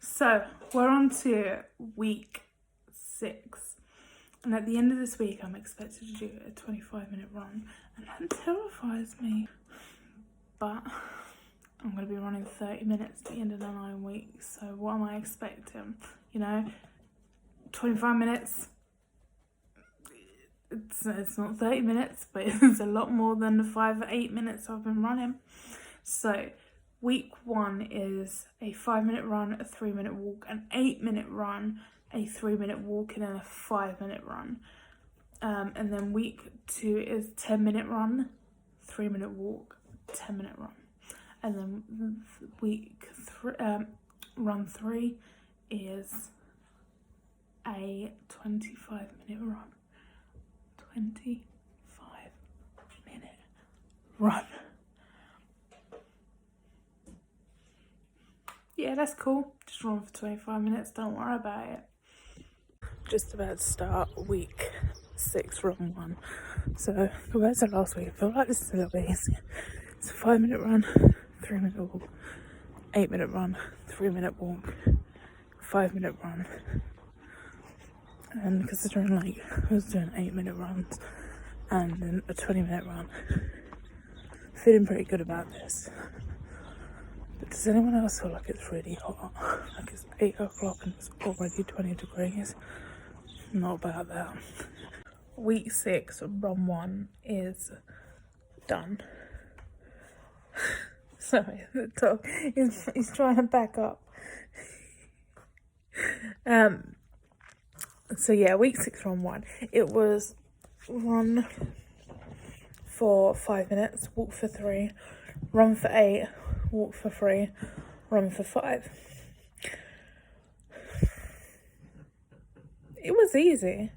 So we're on to week 6, and at the end of this week I'm expected to do a 25-minute run, and that terrifies me. But I'm going to be running 30 minutes at the end of the 9 weeks, so what am I expecting? 25 minutes, it's not 30 minutes, but it's a lot more than the 5 or 8 minutes I've been running. So week 1 is a 5-minute run, a 3-minute walk, an 8-minute run, a 3-minute walk, and then a 5-minute run. And then week 2 is 10-minute run, 3-minute walk, 10-minute run. And then run 3 is a 25-minute run. 25-minute run. Yeah, that's cool. Just run for 25 minutes, don't worry about it. Just about to start week 6, run 1. So compared to last week, I feel like this is a little bit easier. It's a 5-minute run, 3-minute walk, 8-minute run, 3-minute walk, 5-minute run. And considering I was doing 8-minute runs and then a 20-minute run, feeling pretty good about this. But does anyone else feel like it's really hot? Like it's 8 o'clock and it's already 20 degrees? Not about that. Week 6, run 1 is done. Sorry, the dog is trying to back up. So yeah, week 6, run 1. It was run for 5 minutes, walk for 3, run for 8, walk for 3, run for 5. It was easy.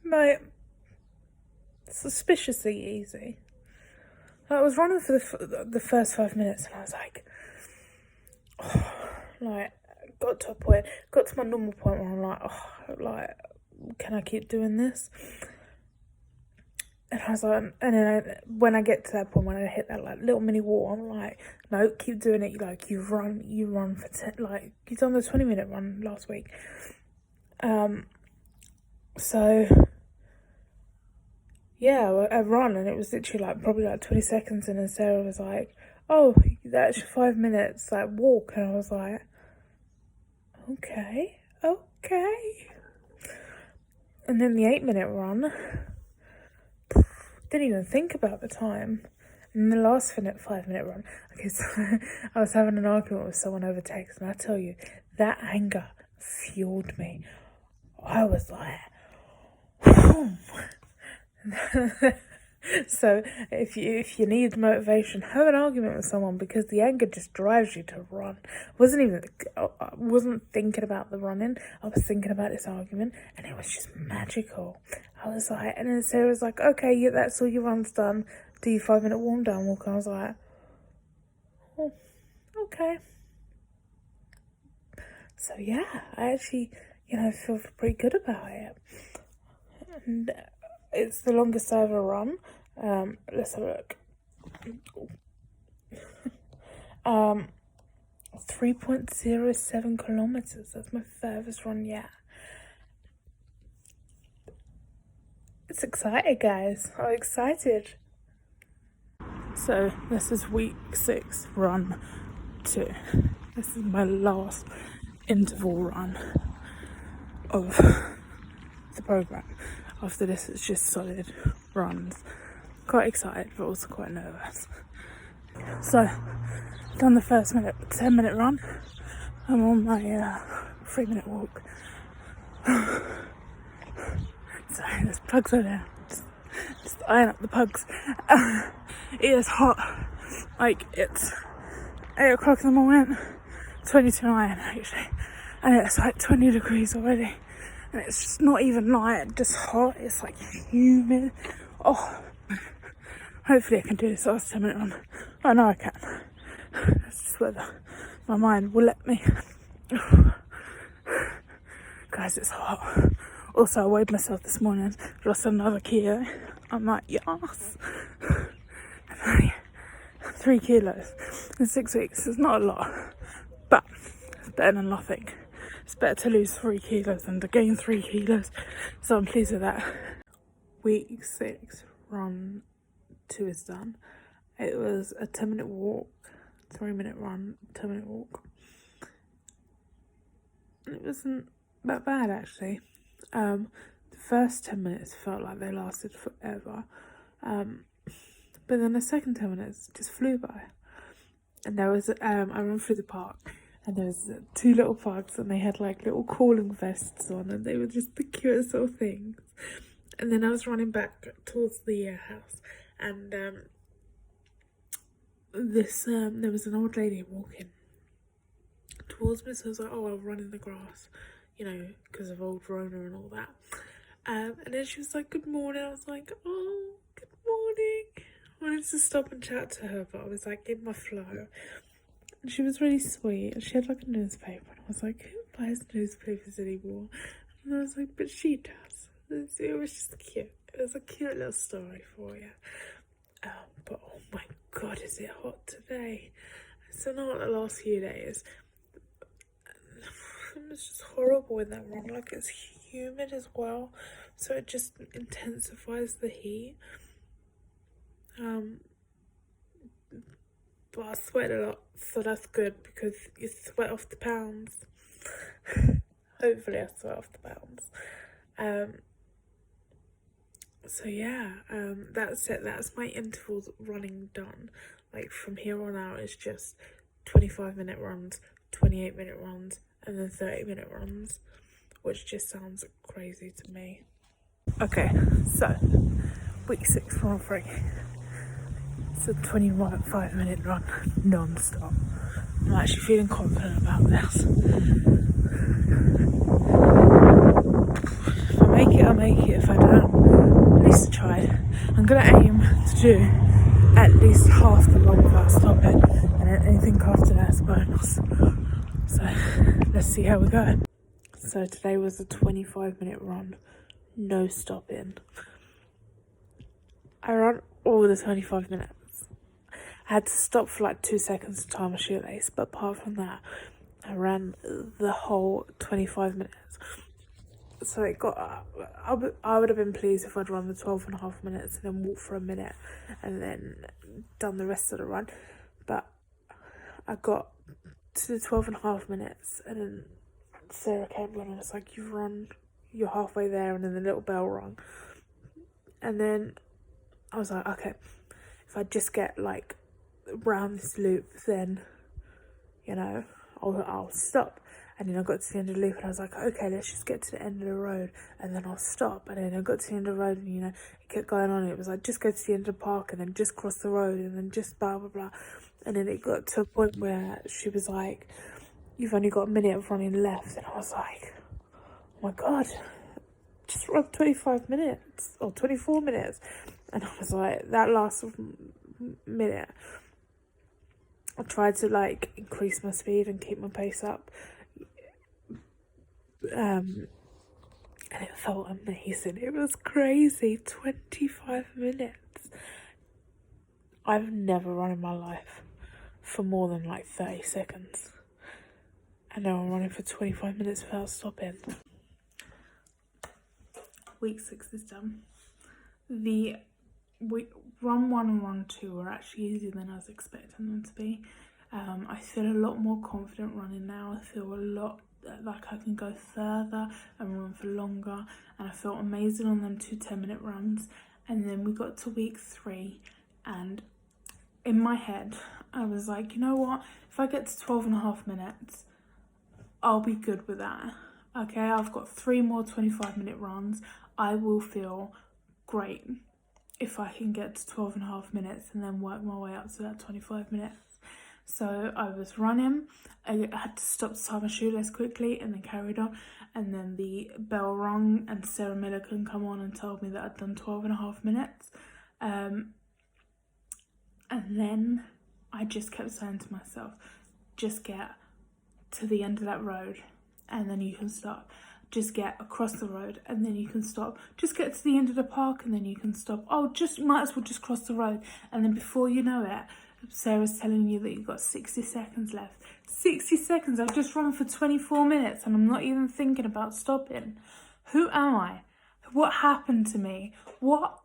Like, suspiciously easy. I was running for the first 5 minutes and I was like, got to my normal point where I'm like, can I keep doing this? And I was like, and then when I get to that point, when I hit that little mini wall, I'm like, no, keep doing it. You run for 10, you've done the 20-minute run last week. So yeah, I run and it was literally probably 20 seconds, and then Sarah was like, oh, that's your 5 minutes, walk. And I was like, okay. And then the 8-minute run, didn't even think about the time. And the last 5-minute run, okay, so I was having an argument with someone over text, and I tell you, that anger fueled me. I was like, so if you need motivation, have an argument with someone, because the anger just drives you to run. I wasn't thinking about the running, I was thinking about this argument, and it was just magical. I was like, and then Sarah was like, okay, yeah, that's all your run's done, do your 5-minute warm down walk. And I was like, oh, okay. So yeah, I actually feel pretty good about it. And it's the longest I ever run. Let's have a look. 3.07 kilometers. That's my furthest run yet. It's exciting, guys. I'm excited. So this is week 6, run 2. This is my last interval run of the program. After this, it's just solid runs. Quite excited, but also quite nervous. So, done the first 10-minute run. I'm on my 3-minute walk. Sorry, there's pugs over there. Just eyeing up the pugs. It is hot. It's 8 o'clock in the morning. 20:09 actually. And it's 20 degrees already. And it's just not even just hot, it's humid. Oh, hopefully I can do this last 10-minute run. I know I can. It's just whether my mind will let me. Guys, it's hot. Also, I weighed myself this morning, lost another kilo. I'm like, yes. 3 kilos in 6 weeks. It's not a lot, but it's better than nothing. It's better to lose 3 kilos than to gain 3 kilos, so I'm pleased with that. Week 6 run 2 is done. It was a 10-minute walk, 3-minute run, 10-minute walk. And it wasn't that bad actually. The first 10 minutes felt like they lasted forever. But then the second 10 minutes just flew by. And there was, I ran through the park and there was 2 little pugs and they had like little cooling vests on and they were just the cutest little things. And then I was running back towards the house and there was an old lady walking towards me, so I was like, oh, I'll run in the grass, you know, because of old Rona and all that. And then she was like, good morning. I was like, oh, good morning. I wanted to stop and chat to her, but I was like in my flow. And she was really sweet, and she had like a newspaper, and I was like, who buys newspapers anymore? And I was like, but she does. It was just cute. It was a cute little story for you. But oh my god, is it hot today? It's not like the last few days. It's just horrible in that run. Like, it's humid as well, so it just intensifies the heat. But I sweat a lot, so that's good because you sweat off the pounds. Hopefully I sweat off the pounds. So yeah, that's it. That's my intervals running done. Like, from here on out, it's just 25-minute runs, 28-minute runs, and then 30-minute runs, which just sounds crazy to me. Okay, so week 6 run 3. It's a 25-minute run, non-stop. I'm actually feeling confident about this. If I make it, I make it. If I don't, at least I tried. I'm gonna aim to do at least half the run without stopping, and then anything after that's bonus. So let's see how we go. So today was a 25-minute run, no stopping. I ran all the 25 minutes. I had to stop for like 2 seconds to tie my shoelace, but apart from that, I ran the whole 25 minutes. So it got, I would have been pleased if I'd run the 12.5 minutes and then walked for a minute and then done the rest of the run. But I got to the 12.5 minutes and then Sarah came on and was like, you're halfway there, and then the little bell rung. And then I was like, okay, if I just get like round this loop, then, you know, I'll stop. And then I got to the end of the loop and I was like, okay, let's just get to the end of the road and then I'll stop. And then I got to the end of the road and, you know, it kept going on. It was like, just go to the end of the park and then just cross the road and then just blah, blah, blah. And then it got to a point where she was like, you've only got a minute of running left. And I was like, oh my God, just run 25 minutes or 24 minutes. And I was like, that last minute, I tried to like increase my speed and keep my pace up. And it felt amazing. It was crazy. 25 minutes. I've never run in my life for more than like 30 seconds. And now I'm running for 25 minutes without stopping. Week 6 is done. The run 1 and run 2 were actually easier than I was expecting them to be. I feel a lot more confident running now. I feel a lot like I can go further and run for longer, and I felt amazing on them 2 10-minute runs. And then we got to week 3 and in my head I was like, you know what, if I get to 12.5 minutes I'll be good with that. Okay, I've got 3 more 25-minute runs. I will feel great if I can get to 12.5 minutes and then work my way up to that 25 minutes. So I was running, I had to stop to tie my shoelace quickly and then carried on. And then the bell rung and Sarah Millican come on and told me that I'd done 12.5 minutes. And then I just kept saying to myself, just get to the end of that road and then you can stop. Just get across the road and then you can stop. Just get to the end of the park and then you can stop. Oh, might as well just cross the road. And then before you know it, Sarah's telling you that you've got 60 seconds left. 60 seconds, I've just run for 24 minutes and I'm not even thinking about stopping. Who am I? What happened to me? What?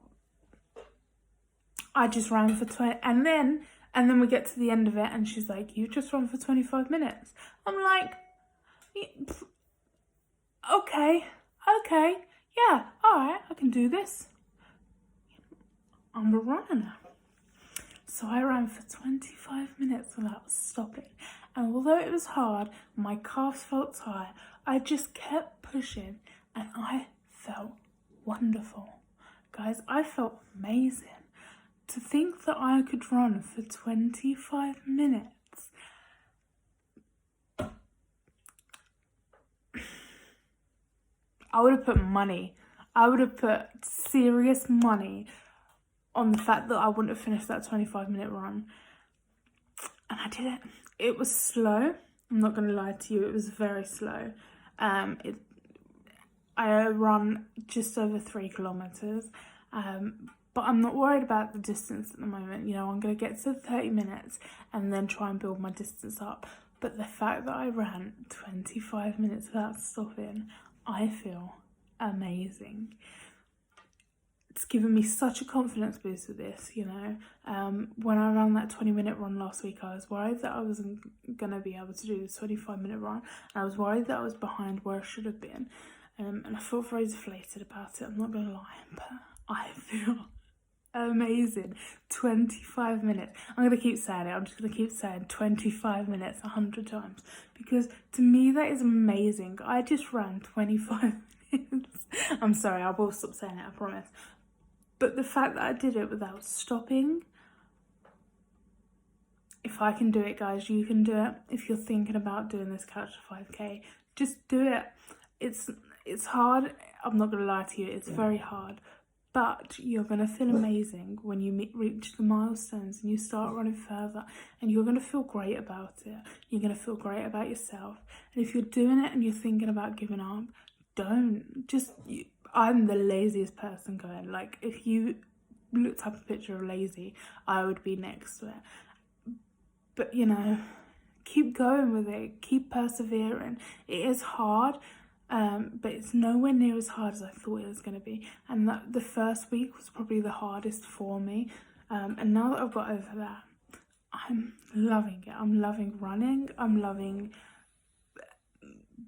I just ran for 20, and then we get to the end of it and she's like, you just run for 25 minutes. I'm like, okay, yeah, all right, I can do this. I'm a runner now. So I ran for 25 minutes without stopping. And although it was hard, my calves felt tight, I just kept pushing and I felt wonderful. Guys, I felt amazing. To think that I could run for 25 minutes. I would have put money. I would have put serious money on the fact that I wouldn't have finished that 25-minute run. And I did it. It was slow. I'm not going to lie to you. It was very slow. I run just over 3 kilometers. But I'm not worried about the distance at the moment. You know, I'm going to get to 30 minutes and then try and build my distance up. But the fact that I ran 25 minutes without stopping, I feel amazing. It's given me such a confidence boost with this, you know. When I ran that 20-minute run last week, I was worried that I wasn't going to be able to do this 25-minute run. And I was worried that I was behind where I should have been. And I felt very deflated about it, I'm not going to lie. But I feel amazing. 25 minutes. I'm going to keep saying it. I'm just going to keep saying 25 minutes 100 times. Because to me, that is amazing. I just ran 25 minutes. I'm sorry, I will stop saying it, I promise. But the fact that I did it without stopping, if I can do it, guys, you can do it. If you're thinking about doing this Couch to 5K, just do it. It's hard. I'm not going to lie to you. It's very hard. But you're going to feel amazing when you reach the milestones and you start running further, and you're going to feel great about it. You're going to feel great about yourself. And if you're doing it and you're thinking about giving up, don't. I'm the laziest person going. Like, if you looked up a picture of lazy, I would be next to it. But, you know, keep going with it. Keep persevering. It is hard. But it's nowhere near as hard as I thought it was going to be. And the first week was probably the hardest for me. And now that I've got over that, I'm loving it. I'm loving running. I'm loving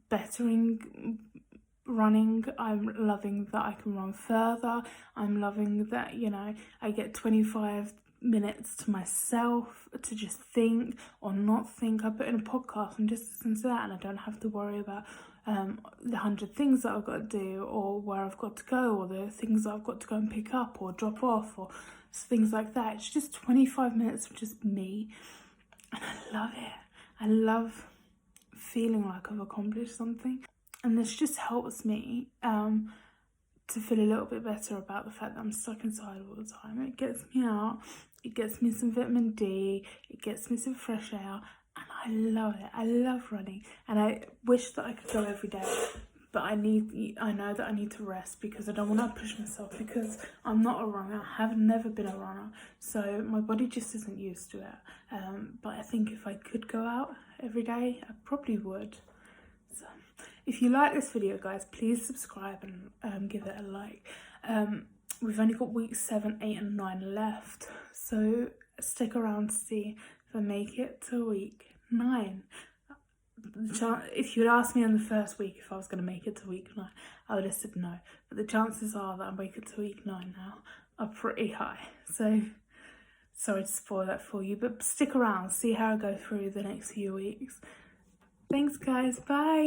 bettering running. I'm loving that I can run further. I'm loving that, you know, I get 25 minutes to myself to just think or not think. I put in a podcast and just listen to that, and I don't have to worry about the 100 things that I've got to do, or where I've got to go, or the things that I've got to go and pick up or drop off, or things like that. It's just 25 minutes of just me, and I love it. I love feeling like I've accomplished something, and this just helps me to feel a little bit better about the fact that I'm stuck inside all the time. It gets me out, it gets me some vitamin D, it gets me some fresh air, and I love it. I love running, and I wish that I could go every day, but I know that I need to rest because I don't want to push myself, because I'm not a runner. I have never been a runner, so my body just isn't used to it. But I think if I could go out every day, I probably would. So if you like this video, guys, please subscribe and give it a like. We've only got weeks 7, 8 and 9 left, so stick around to see if I make it to week 9. If you'd asked me in the first week if I was going to make it to week 9, I would have said no. But the chances are that I make it to week 9 now are pretty high. So, sorry to spoil that for you, but stick around, see how I go through the next few weeks. Thanks, guys. Bye.